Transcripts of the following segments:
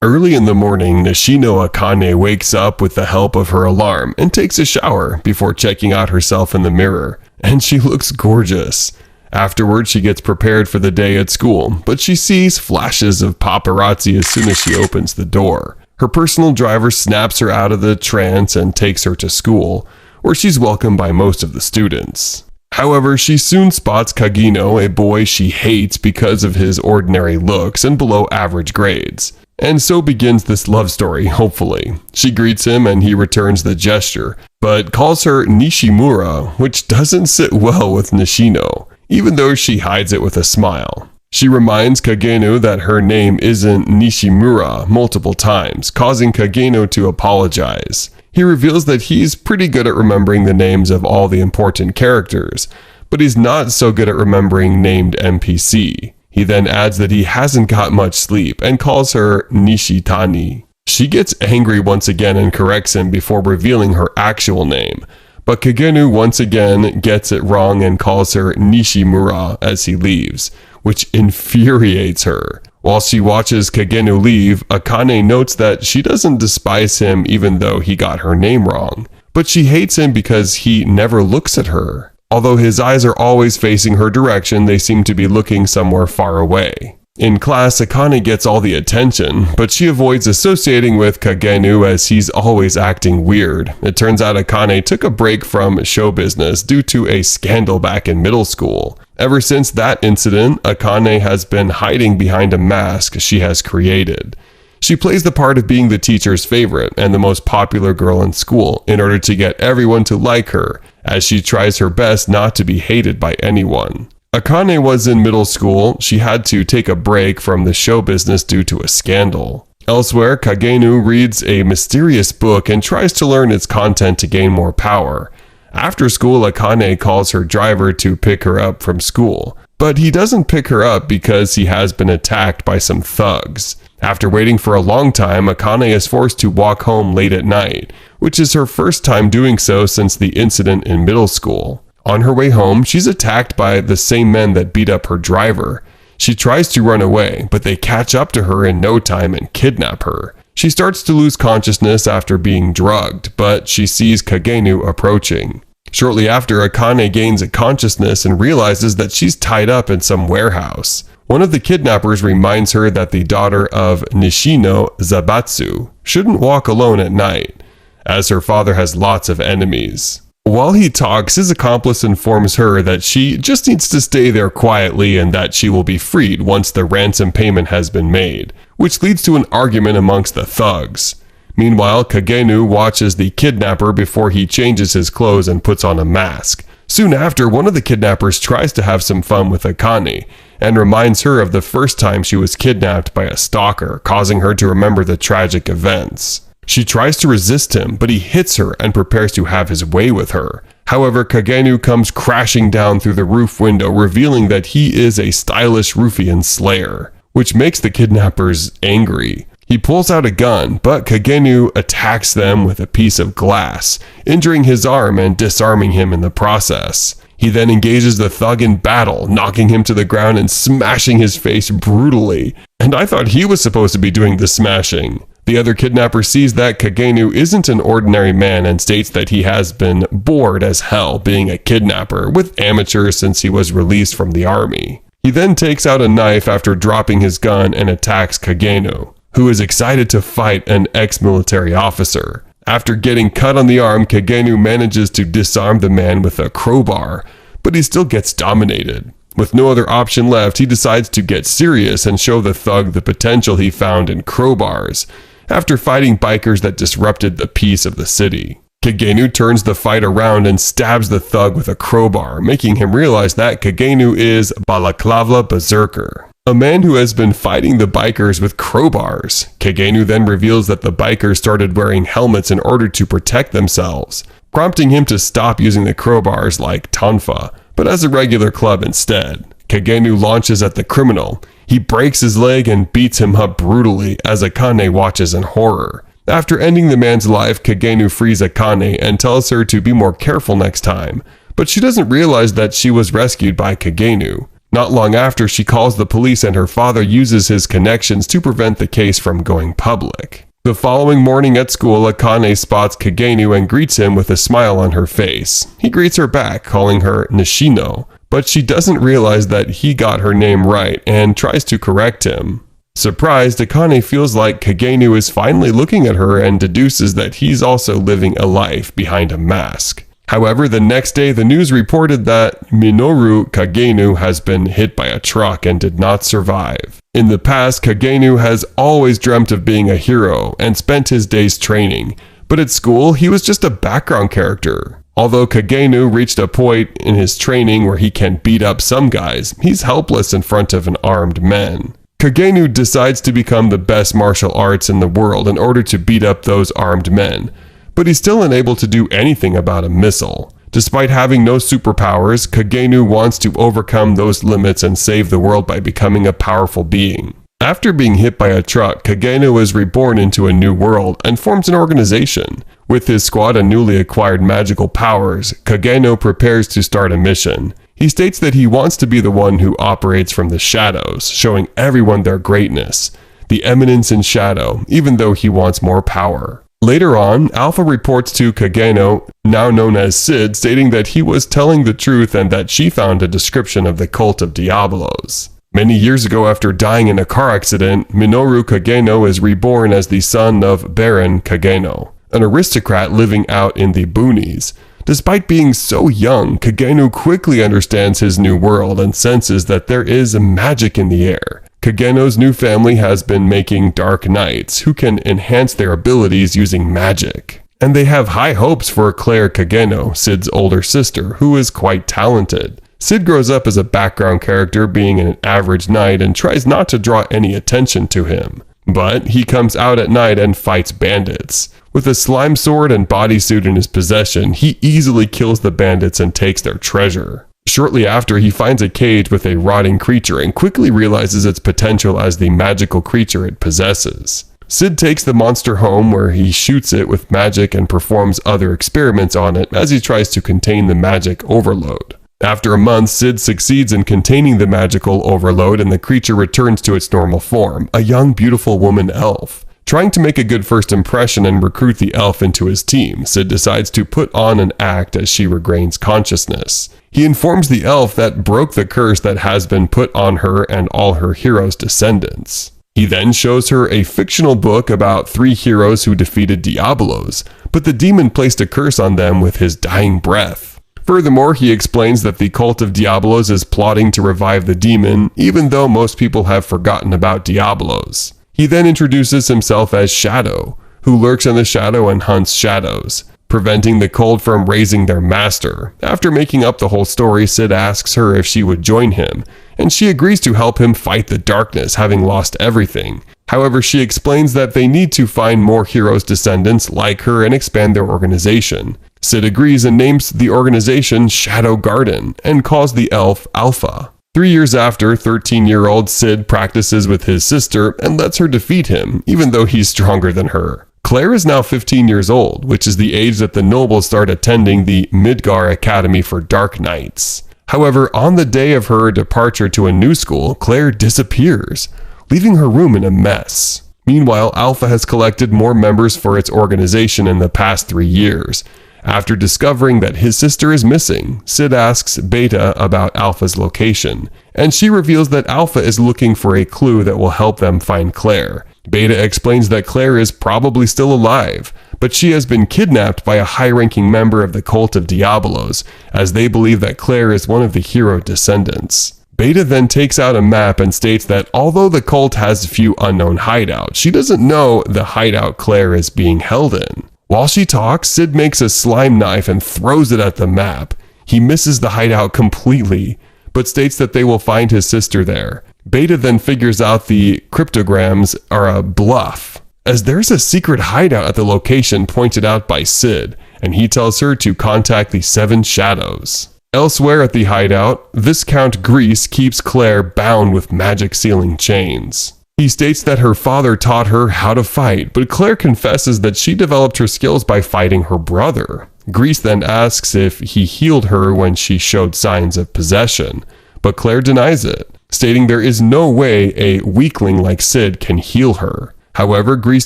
Early in the morning, Nishino Akane wakes up with the help of her alarm and takes a shower before checking out herself in the mirror, and she looks gorgeous. Afterwards, she gets prepared for the day at school, but she sees flashes of paparazzi as soon as she opens the door. Her personal driver snaps her out of the trance and takes her to school, where she's welcomed by most of the students. However, she soon spots Kagino, a boy she hates because of his ordinary looks and below average grades. And so begins this love story, hopefully. She greets him and he returns the gesture, but calls her Nishimura, which doesn't sit well with Nishino, even though she hides it with a smile. She reminds Kageno that her name isn't Nishimura multiple times, causing Kageno to apologize. He reveals that he's pretty good at remembering the names of all the important characters, but he's not so good at remembering named NPC. He then adds that he hasn't got much sleep and calls her Nishitani. She gets angry once again and corrects him before revealing her actual name, but Kagenu once again gets it wrong and calls her Nishimura as he leaves, which infuriates her. While she watches Kagenu leave, Akane notes that she doesn't despise him even though he got her name wrong, but she hates him because he never looks at her. Although his eyes are always facing her direction, they seem to be looking somewhere far away. In class, Akane gets all the attention, but she avoids associating with Kagenu as he's always acting weird. It turns out Akane took a break from show business due to a scandal back in middle school. Ever since that incident, Akane has been hiding behind a mask she has created. She plays the part of being the teacher's favorite and the most popular girl in school in order to get everyone to like her, as she tries her best not to be hated by anyone. Akane was in middle school. She had to take a break from the show business due to a scandal. Elsewhere, Kagenu reads a mysterious book and tries to learn its content to gain more power. After school, Akane calls her driver to pick her up from school, but he doesn't pick her up because he has been attacked by some thugs. After waiting for a long time, Akane is forced to walk home late at night, which is her first time doing so since the incident in middle school. On her way home, she's attacked by the same men that beat up her driver. She tries to run away, but they catch up to her in no time and kidnap her. She starts to lose consciousness after being drugged, but she sees Kagenu approaching. Shortly after, Akane gains a consciousness and realizes that she's tied up in some warehouse. One of the kidnappers reminds her that the daughter of Nishino, Zabatsu, shouldn't walk alone at night, as her father has lots of enemies. While he talks, his accomplice informs her that she just needs to stay there quietly and that she will be freed once the ransom payment has been made, which leads to an argument amongst the thugs. Meanwhile, Kagenu watches the kidnapper before he changes his clothes and puts on a mask. Soon after, one of the kidnappers tries to have some fun with Akane and reminds her of the first time she was kidnapped by a stalker, causing her to remember the tragic events. She tries to resist him, but he hits her and prepares to have his way with her. However, Kagenu comes crashing down through the roof window, revealing that he is a stylish ruffian slayer, which makes the kidnappers angry. He pulls out a gun, but Kagenu attacks them with a piece of glass, injuring his arm and disarming him in the process. He then engages the thug in battle, knocking him to the ground and smashing his face brutally. And I thought he was supposed to be doing the smashing. The other kidnapper sees that Kagenu isn't an ordinary man and states that he has been bored as hell being a kidnapper with amateurs since he was released from the army. He then takes out a knife after dropping his gun and attacks Kagenu, who is excited to fight an ex-military officer. After getting cut on the arm, Kagenu manages to disarm the man with a crowbar, but he still gets dominated. With no other option left, he decides to get serious and show the thug the potential he found in crowbars, after fighting bikers that disrupted the peace of the city. Kagenu turns the fight around and stabs the thug with a crowbar, making him realize that Kagenu is Balaclava Berserker, a man who has been fighting the bikers with crowbars. Kagenu then reveals that the bikers started wearing helmets in order to protect themselves, prompting him to stop using the crowbars like Tonfa, but as a regular club instead. Kagenu launches at the criminal. He breaks his leg and beats him up brutally as Akane watches in horror. After ending the man's life, Kagenu frees Akane and tells her to be more careful next time, but she doesn't realize that she was rescued by Kagenu. Not long after, she calls the police and her father uses his connections to prevent the case from going public. The following morning at school, Akane spots Kagenu and greets him with a smile on her face. He greets her back, calling her Nishino, but she doesn't realize that he got her name right and tries to correct him. Surprised, Akane feels like Kagenu is finally looking at her and deduces that he's also living a life behind a mask. However, the next day, the news reported that Minoru Kagenu has been hit by a truck and did not survive. In the past, Kagenu has always dreamt of being a hero and spent his days training, but at school, he was just a background character. Although Kagenu reached a point in his training where he can beat up some guys, he's helpless in front of an armed man. Kagenu decides to become the best martial arts in the world in order to beat up those armed men, but he's still unable to do anything about a missile. Despite having no superpowers, Kagenu wants to overcome those limits and save the world by becoming a powerful being. After being hit by a truck, Kagenu is reborn into a new world and forms an organization. With his squad and newly acquired magical powers, Kagenu prepares to start a mission. He states that he wants to be the one who operates from the shadows, showing everyone their greatness, the Eminence in shadow, even though he wants more power. Later on, Alpha reports to Kageno, now known as Sid, stating that he was telling the truth and that she found a description of the cult of Diablos. Many years ago, after dying in a car accident, Minoru Kageno is reborn as the son of Baron Kageno, an aristocrat living out in the boonies. Despite being so young, Kagenu quickly understands his new world and senses that there is magic in the air. Kageno's new family has been making dark knights who can enhance their abilities using magic. And they have high hopes for Claire Kageno, Sid's older sister, who is quite talented. Sid grows up as a background character, being an average knight, and tries not to draw any attention to him. But he comes out at night and fights bandits. With a slime sword and bodysuit in his possession, he easily kills the bandits and takes their treasure. Shortly after, he finds a cage with a rotting creature and quickly realizes its potential as the magical creature it possesses. Sid takes the monster home where he shoots it with magic and performs other experiments on it as he tries to contain the magic overload. After a month, Sid succeeds in containing the magical overload and the creature returns to its normal form, a young, beautiful woman elf. Trying to make a good first impression and recruit the elf into his team, Sid decides to put on an act as she regains consciousness. He informs the elf that broke the curse that has been put on her and all her heroes' descendants. He then shows her a fictional book about 3 heroes who defeated Diablos, but the demon placed a curse on them with his dying breath. Furthermore, he explains that the cult of Diablos is plotting to revive the demon, even though most people have forgotten about Diablos. He then introduces himself as Shadow, who lurks in the shadow and hunts shadows, preventing the cult from raising their master. After making up the whole story, Sid asks her if she would join him, and she agrees to help him fight the darkness, having lost everything. However, she explains that they need to find more heroes' descendants like her and expand their organization. Sid agrees and names the organization Shadow Garden and calls the elf Alpha. 3 years after, 13-year-old Sid practices with his sister and lets her defeat him, even though he's stronger than her. Claire is now 15 years old, which is the age that the nobles start attending the Midgar Academy for Dark Knights. However, on the day of her departure to a new school, Claire disappears, leaving her room in a mess. Meanwhile, Alpha has collected more members for its organization in the past 3 years. After discovering that his sister is missing, Sid asks Beta about Alpha's location, and she reveals that Alpha is looking for a clue that will help them find Claire. Beta explains that Claire is probably still alive, but she has been kidnapped by a high-ranking member of the cult of Diablos, as they believe that Claire is one of the hero descendants. Beta then takes out a map and states that although the cult has a few unknown hideouts, she doesn't know the hideout Claire is being held in. While she talks, Sid makes a slime knife and throws it at the map. He misses the hideout completely, but states that they will find his sister there. Beta then figures out the cryptograms are a bluff, as there's a secret hideout at the location pointed out by Sid, and he tells her to contact the 7 Shadows. Elsewhere at the hideout, Viscount Grease keeps Claire bound with magic sealing chains. He states that her father taught her how to fight, but Claire confesses that she developed her skills by fighting her brother. Grease then asks if he healed her when she showed signs of possession, but Claire denies it, stating there is no way a weakling like Sid can heal her. However, Grease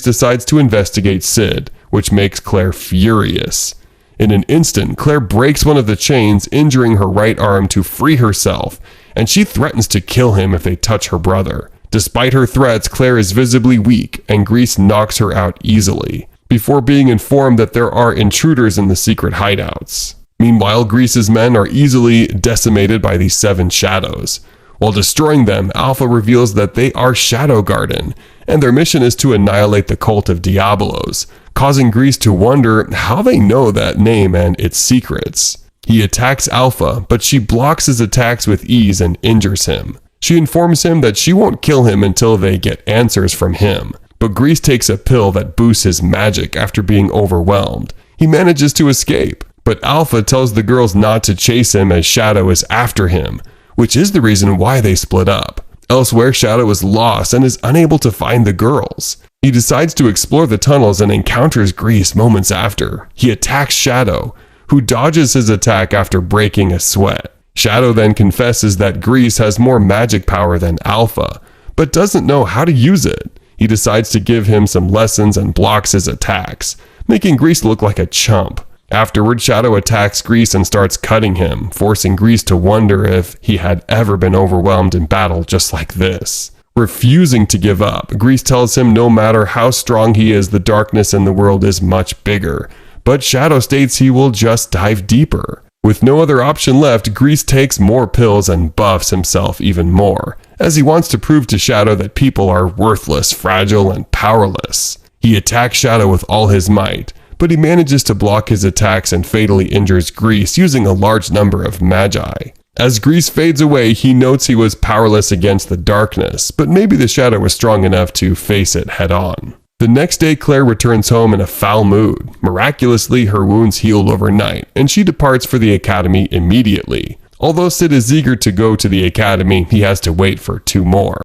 decides to investigate Sid, which makes Claire furious. In an instant, Claire breaks one of the chains, injuring her right arm to free herself, and she threatens to kill him if they touch her brother. Despite her threats, Claire is visibly weak, and Grease knocks her out easily, before being informed that there are intruders in the secret hideouts. Meanwhile, Grease's men are easily decimated by these 7 shadows. While destroying them, Alpha reveals that they are Shadow Garden, and their mission is to annihilate the cult of Diabolos, causing Grease to wonder how they know that name and its secrets. He attacks Alpha, but she blocks his attacks with ease and injures him. She informs him that she won't kill him until they get answers from him, but Grease takes a pill that boosts his magic after being overwhelmed. He manages to escape, but Alpha tells the girls not to chase him as Shadow is after him, which is the reason why they split up. Elsewhere, Shadow is lost and is unable to find the girls. He decides to explore the tunnels and encounters Grease moments after. He attacks Shadow, who dodges his attack after breaking a sweat. Shadow then confesses that Grease has more magic power than Alpha, but doesn't know how to use it. He decides to give him some lessons and blocks his attacks, making Grease look like a chump. Afterward, Shadow attacks Grease and starts cutting him, forcing Grease to wonder if he had ever been overwhelmed in battle just like this. Refusing to give up, Grease tells him no matter how strong he is, the darkness in the world is much bigger, but Shadow states he will just dive deeper. With no other option left, Grease takes more pills and buffs himself even more, as he wants to prove to Shadow that people are worthless, fragile, and powerless. He attacks Shadow with all his might, but he manages to block his attacks and fatally injures Grease using a large number of magi. As Grease fades away, he notes he was powerless against the darkness, but maybe the Shadow was strong enough to face it head on. The next day, Claire returns home in a foul mood. Miraculously, her wounds heal overnight, and she departs for the academy immediately. Although Sid is eager to go to the academy, he has to wait for 2 more.